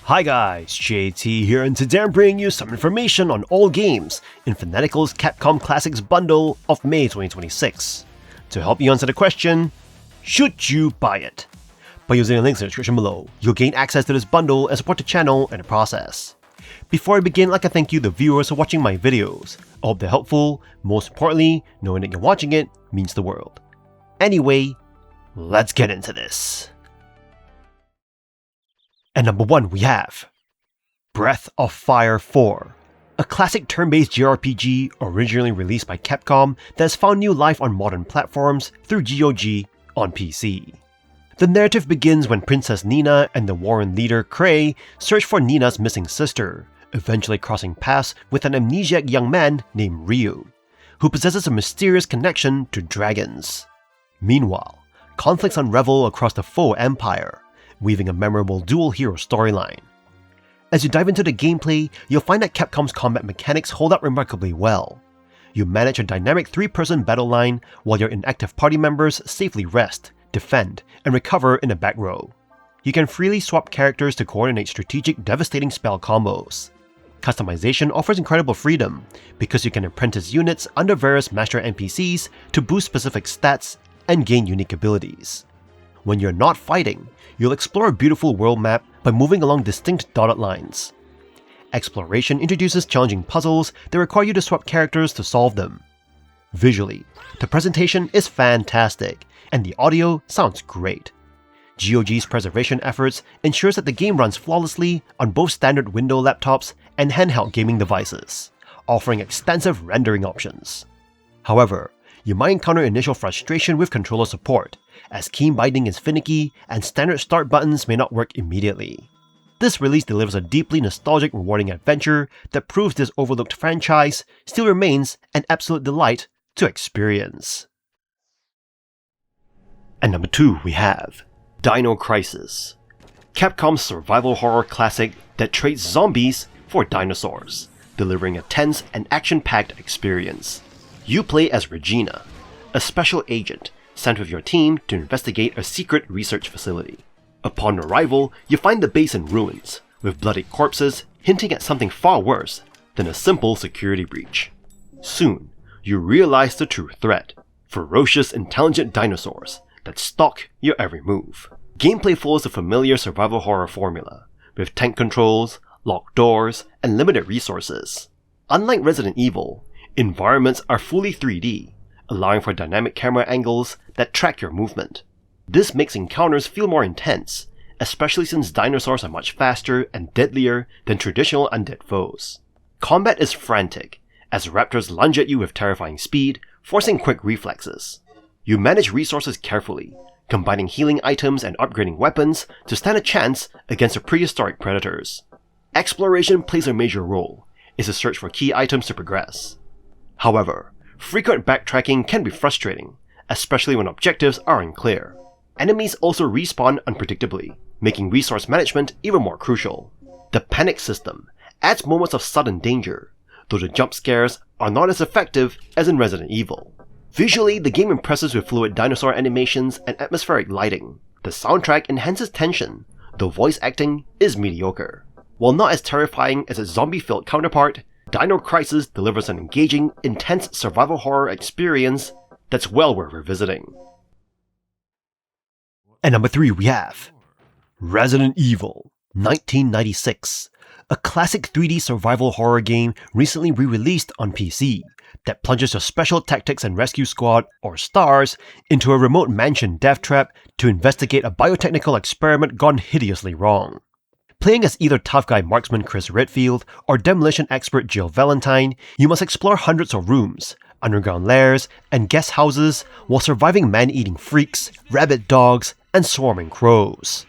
Hi guys, JT here, and today I'm bringing you some information on all games in Fanatical's Capcom Classics bundle of May 2026. To help you answer the question, should you buy it? By using the links in the description below, you'll gain access to this bundle and support the channel in the process. Before I begin, I'd like to thank you the viewers for watching my videos. I hope they're helpful. Most importantly, knowing that you're watching it means the world. Anyway, let's get into this. At number 1 we have Breath of Fire 4, a classic turn-based JRPG originally released by Capcom that has found new life on modern platforms through GOG on PC. The narrative begins when Princess Nina and the Warren leader Cray search for Nina's missing sister, eventually crossing paths with an amnesiac young man named Ryu, who possesses a mysterious connection to dragons. Meanwhile, conflicts unravel across the foe empire, weaving a memorable dual hero storyline. As you dive into the gameplay, you'll find that Capcom's combat mechanics hold up remarkably well. You manage a dynamic 3-person battle line while your inactive party members safely rest, defend, and recover in the back row. You can freely swap characters to coordinate strategic, devastating spell combos. Customization offers incredible freedom, because you can apprentice units under various master NPCs to boost specific stats and gain unique abilities. When you're not fighting, you'll explore a beautiful world map by moving along distinct dotted lines. Exploration introduces challenging puzzles that require you to swap characters to solve them. Visually, the presentation is fantastic, and the audio sounds great. GOG's preservation efforts ensures that the game runs flawlessly on both standard Windows laptops and handheld gaming devices, offering extensive rendering options. However, you might encounter initial frustration with controller support, as key binding is finicky and standard start buttons may not work immediately. This release delivers a deeply nostalgic, rewarding adventure that proves this overlooked franchise still remains an absolute delight to experience. At number 2 we have Dino Crisis, Capcom's survival horror classic that trades zombies for dinosaurs, delivering a tense and action-packed experience. You play as Regina, a special agent sent with your team to investigate a secret research facility. Upon arrival, you find the base in ruins, with bloody corpses hinting at something far worse than a simple security breach. Soon, you realize the true threat: ferocious, intelligent dinosaurs that stalk your every move. Gameplay follows the familiar survival horror formula, with tank controls, locked doors, and limited resources. Unlike Resident Evil, environments are fully 3D, allowing for dynamic camera angles that track your movement. This makes encounters feel more intense, especially since dinosaurs are much faster and deadlier than traditional undead foes. Combat is frantic, as raptors lunge at you with terrifying speed, forcing quick reflexes. You manage resources carefully, combining healing items and upgrading weapons to stand a chance against the prehistoric predators. Exploration plays a major role, as you search for key items to progress. However, frequent backtracking can be frustrating, especially when objectives are unclear. Enemies also respawn unpredictably, making resource management even more crucial. The panic system adds moments of sudden danger, though the jump scares are not as effective as in Resident Evil. Visually, the game impresses with fluid dinosaur animations and atmospheric lighting. The soundtrack enhances tension, though voice acting is mediocre. While not as terrifying as its zombie-filled counterpart, Dino Crisis delivers an engaging, intense survival horror experience that's well worth revisiting. At number 3 we have Resident Evil 1996, a classic 3D survival horror game recently re-released on PC that plunges your Special Tactics and Rescue Squad, or STARS, into a remote mansion death trap to investigate a biotechnical experiment gone hideously wrong. Playing as either tough guy marksman Chris Redfield or demolition expert Jill Valentine, you must explore hundreds of rooms, underground lairs, and guest houses while surviving man-eating freaks, rabid dogs, and swarming crows.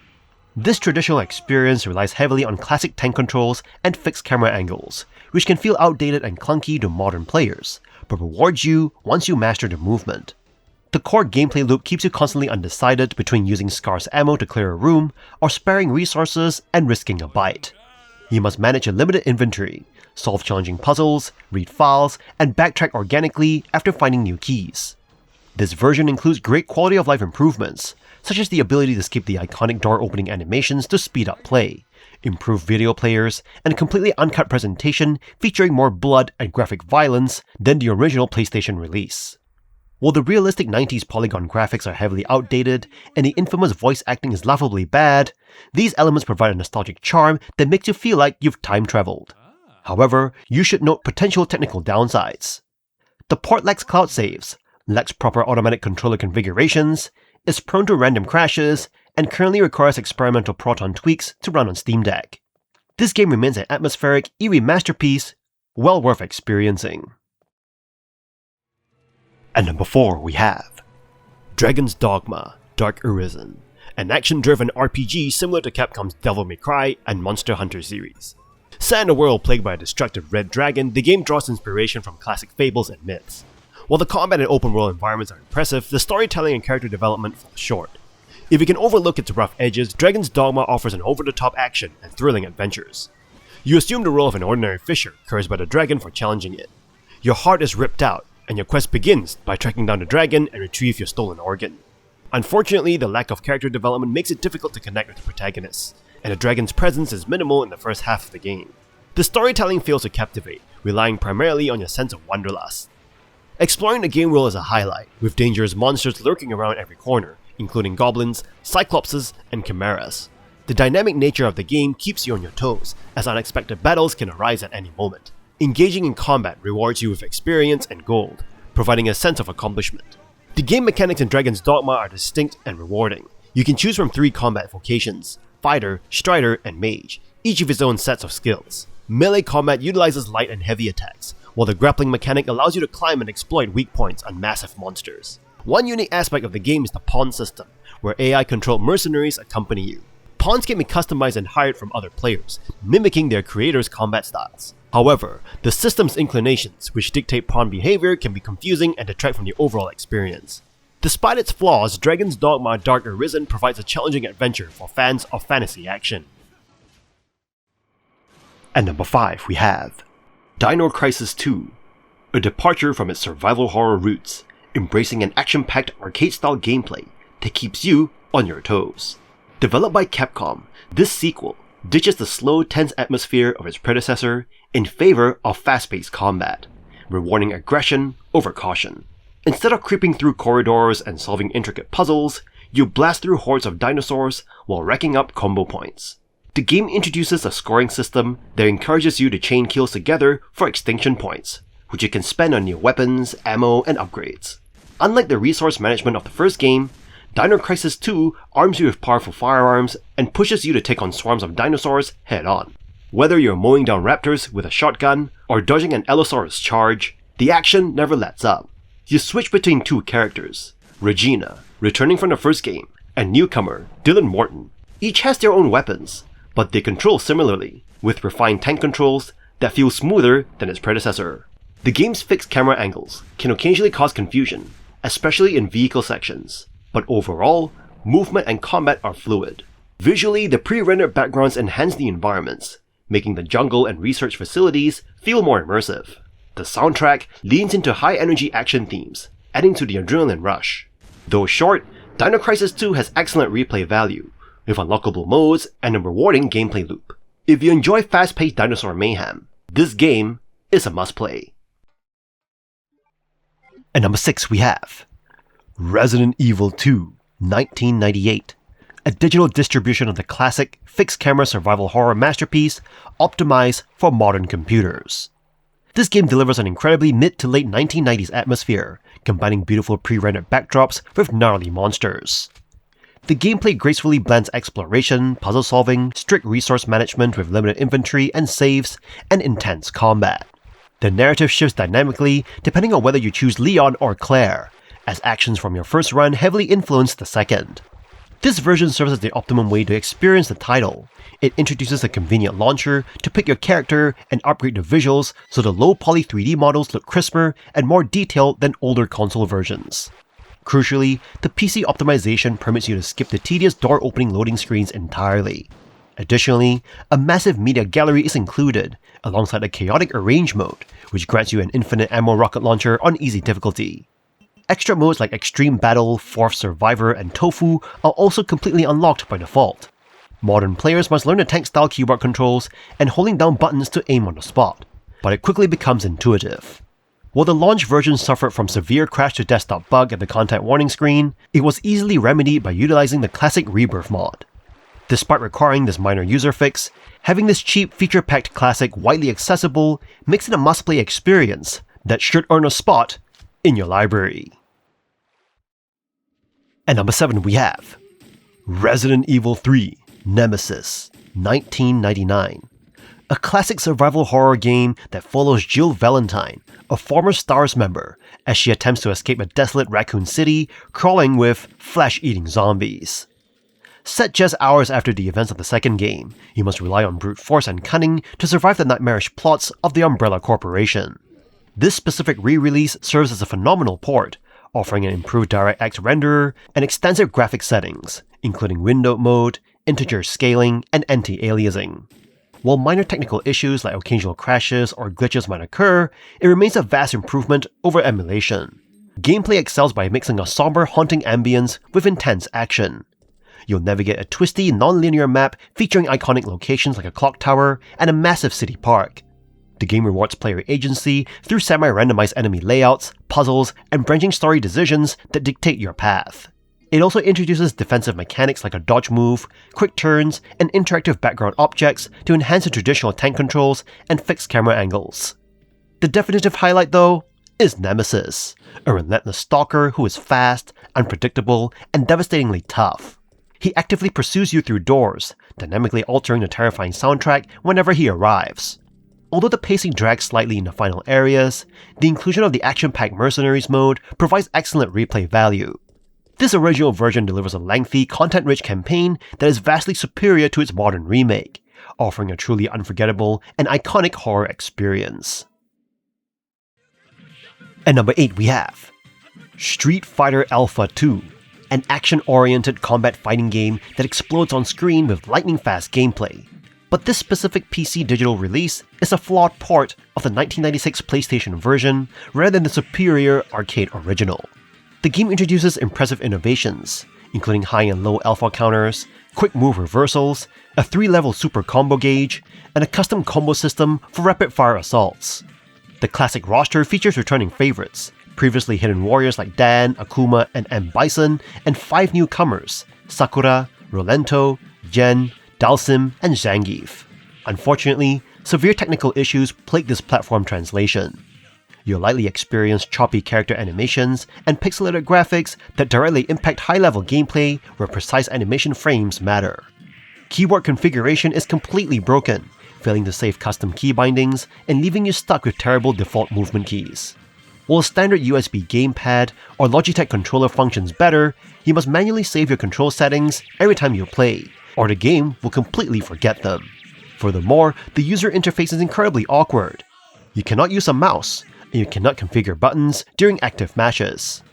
This traditional experience relies heavily on classic tank controls and fixed camera angles, which can feel outdated and clunky to modern players, but rewards you once you master the movement. The core gameplay loop keeps you constantly undecided between using scarce ammo to clear a room or sparing resources and risking a bite. You must manage a limited inventory, solve challenging puzzles, read files, and backtrack organically after finding new keys. This version includes great quality of life improvements, such as the ability to skip the iconic door opening animations to speed up play, improved video players, and a completely uncut presentation featuring more blood and graphic violence than the original PlayStation release. While the realistic 90s polygon graphics are heavily outdated and the infamous voice acting is laughably bad, these elements provide a nostalgic charm that makes you feel like you've time traveled. However, you should note potential technical downsides. The port lacks cloud saves, lacks proper automatic controller configurations, is prone to random crashes, and currently requires experimental Proton tweaks to run on Steam Deck. This game remains an atmospheric, eerie masterpiece, well worth experiencing. At number 4 we have Dragon's Dogma Dark Arisen, an action-driven RPG similar to Capcom's Devil May Cry and Monster Hunter series. Set in a world plagued by a destructive red dragon, the game draws inspiration from classic fables and myths. While the combat and open-world environments are impressive, the storytelling and character development fall short. If you can overlook its rough edges, Dragon's Dogma offers an over-the-top action and thrilling adventures. You assume the role of an ordinary fisher, cursed by the dragon for challenging it. Your heart is ripped out, and your quest begins by tracking down the dragon and retrieve your stolen organ. Unfortunately, the lack of character development makes it difficult to connect with the protagonists, and the dragon's presence is minimal in the first half of the game. The storytelling fails to captivate, relying primarily on your sense of wanderlust. Exploring the game world is a highlight, with dangerous monsters lurking around every corner, including goblins, cyclopses, and chimeras. The dynamic nature of the game keeps you on your toes, as unexpected battles can arise at any moment. Engaging in combat rewards you with experience and gold, providing a sense of accomplishment. The game mechanics in Dragon's Dogma are distinct and rewarding. You can choose from 3 combat vocations: Fighter, Strider, and Mage, each with its own sets of skills. Melee combat utilizes light and heavy attacks, while the grappling mechanic allows you to climb and exploit weak points on massive monsters. One unique aspect of the game is the pawn system, where AI-controlled mercenaries accompany you. Pawns can be customized and hired from other players, mimicking their creators' combat styles. However, the system's inclinations, which dictate pawn behavior, can be confusing and detract from the overall experience. Despite its flaws, Dragon's Dogma Dark Arisen provides a challenging adventure for fans of fantasy action. At number 5 we have Dino Crisis 2, a departure from its survival horror roots, embracing an action-packed arcade-style gameplay that keeps you on your toes. Developed by Capcom, this sequel ditches the slow, tense atmosphere of its predecessor in favor of fast-paced combat, rewarding aggression over caution. Instead of creeping through corridors and solving intricate puzzles, you blast through hordes of dinosaurs while racking up combo points. The game introduces a scoring system that encourages you to chain kills together for extinction points, which you can spend on new weapons, ammo, and upgrades. Unlike the resource management of the first game, Dino Crisis 2 arms you with powerful firearms and pushes you to take on swarms of dinosaurs head-on. Whether you're mowing down raptors with a shotgun or dodging an Allosaurus charge, the action never lets up. You switch between 2 characters, Regina, returning from the first game, and newcomer, Dylan Morton. Each has their own weapons, but they control similarly, with refined tank controls that feel smoother than its predecessor. The game's fixed camera angles can occasionally cause confusion, especially in vehicle sections, but overall, movement and combat are fluid. Visually, the pre-rendered backgrounds enhance the environments, making the jungle and research facilities feel more immersive. The soundtrack leans into high-energy action themes, adding to the adrenaline rush. Though short, Dino Crisis 2 has excellent replay value, with unlockable modes and a rewarding gameplay loop. If you enjoy fast-paced dinosaur mayhem, this game is a must-play. At number 6 we have Resident Evil 2, 1998, a digital distribution of the classic fixed-camera survival horror masterpiece optimized for modern computers. This game delivers an incredibly mid to late 1990s atmosphere, combining beautiful pre-rendered backdrops with gnarly monsters. The gameplay gracefully blends exploration, puzzle solving, strict resource management with limited inventory and saves, and intense combat. The narrative shifts dynamically depending on whether you choose Leon or Claire, as actions from your first run heavily influence the second. This version serves as the optimum way to experience the title. It introduces a convenient launcher to pick your character and upgrade the visuals so the low-poly 3D models look crisper and more detailed than older console versions. Crucially, the PC optimization permits you to skip the tedious door-opening loading screens entirely. Additionally, a massive media gallery is included, alongside a chaotic arrange mode, which grants you an infinite ammo rocket launcher on easy difficulty. Extra modes like Extreme Battle, Fourth Survivor, and Tofu are also completely unlocked by default. Modern players must learn the tank-style keyboard controls and holding down buttons to aim on the spot, but it quickly becomes intuitive. While the launch version suffered from severe crash-to-desktop bug at the content warning screen, it was easily remedied by utilizing the classic Rebirth mod. Despite requiring this minor user fix, having this cheap, feature-packed classic widely accessible makes it a must-play experience that should earn a spot in your library. At number 7 we have Resident Evil 3 Nemesis, 1999. A classic survival horror game that follows Jill Valentine, a former STARS member, as she attempts to escape a desolate raccoon city crawling with flesh-eating zombies. Set just hours after the events of the second game, you must rely on brute force and cunning to survive the nightmarish plots of the Umbrella Corporation. This specific re-release serves as a phenomenal port, offering an improved DirectX renderer and extensive graphic settings, including windowed mode, integer scaling, and anti-aliasing. While minor technical issues like occasional crashes or glitches might occur, it remains a vast improvement over emulation. Gameplay excels by mixing a somber, haunting ambience with intense action. You'll navigate a twisty, non-linear map featuring iconic locations like a clock tower and a massive city park. The game rewards player agency through semi-randomized enemy layouts, puzzles, and branching story decisions that dictate your path. It also introduces defensive mechanics like a dodge move, quick turns, and interactive background objects to enhance the traditional tank controls and fixed camera angles. The definitive highlight though is Nemesis, a relentless stalker who is fast, unpredictable, and devastatingly tough. He actively pursues you through doors, dynamically altering the terrifying soundtrack whenever he arrives. Although the pacing drags slightly in the final areas, the inclusion of the action-packed Mercenaries mode provides excellent replay value. This original version delivers a lengthy, content-rich campaign that is vastly superior to its modern remake, offering a truly unforgettable and iconic horror experience. At number 8 we have Street Fighter Alpha 2, an action-oriented combat fighting game that explodes on screen with lightning-fast gameplay. But this specific PC digital release is a flawed port of the 1996 PlayStation version rather than the superior arcade original. The game introduces impressive innovations, including high and low alpha counters, quick move reversals, a 3-level super combo gauge, and a custom combo system for rapid-fire assaults. The classic roster features returning favorites, previously hidden warriors like Dan, Akuma, and M. Bison, and 5 newcomers, Sakura, Rolento, Jen, Dalsim, and Zangief. Unfortunately, severe technical issues plague this platform translation. You'll likely experience choppy character animations and pixelated graphics that directly impact high-level gameplay where precise animation frames matter. Keyboard configuration is completely broken, failing to save custom key bindings and leaving you stuck with terrible default movement keys. While a standard USB gamepad or Logitech controller functions better, you must manually save your control settings every time you play, or the game will completely forget them. Furthermore, the user interface is incredibly awkward. You cannot use a mouse, and you cannot configure buttons during active matches.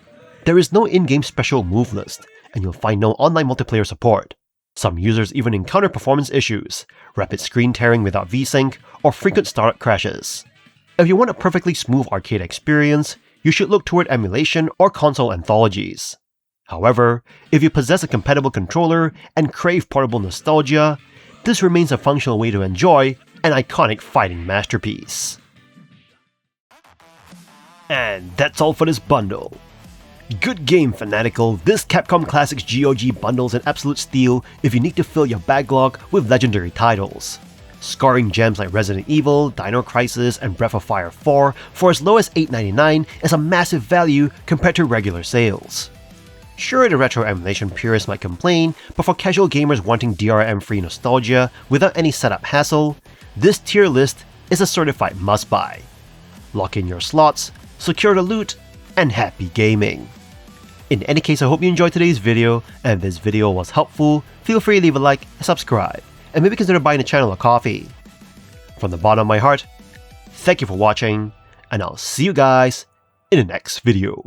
There is no in-game special move list, and you'll find no online multiplayer support. Some users even encounter performance issues, rapid screen tearing without VSync, or frequent startup crashes. If you want a perfectly smooth arcade experience, you should look toward emulation or console anthologies. However, if you possess a compatible controller and crave portable nostalgia, this remains a functional way to enjoy an iconic fighting masterpiece. And that's all for this bundle. Good game, Fanatical. This Capcom Classics GOG bundle's an absolute steal if you need to fill your backlog with legendary titles. Scoring gems like Resident Evil, Dino Crisis, and Breath of Fire 4 for as low as $8.99 is a massive value compared to regular sales. Sure, the retro emulation purists might complain, but for casual gamers wanting DRM-free nostalgia without any setup hassle, this tier list is a certified must-buy. Lock in your slots, secure the loot, and happy gaming. In any case, I hope you enjoyed today's video, and if this video was helpful, feel free to leave a like and subscribe, and maybe consider buying the channel a coffee. From the bottom of my heart, thank you for watching, and I'll see you guys in the next video.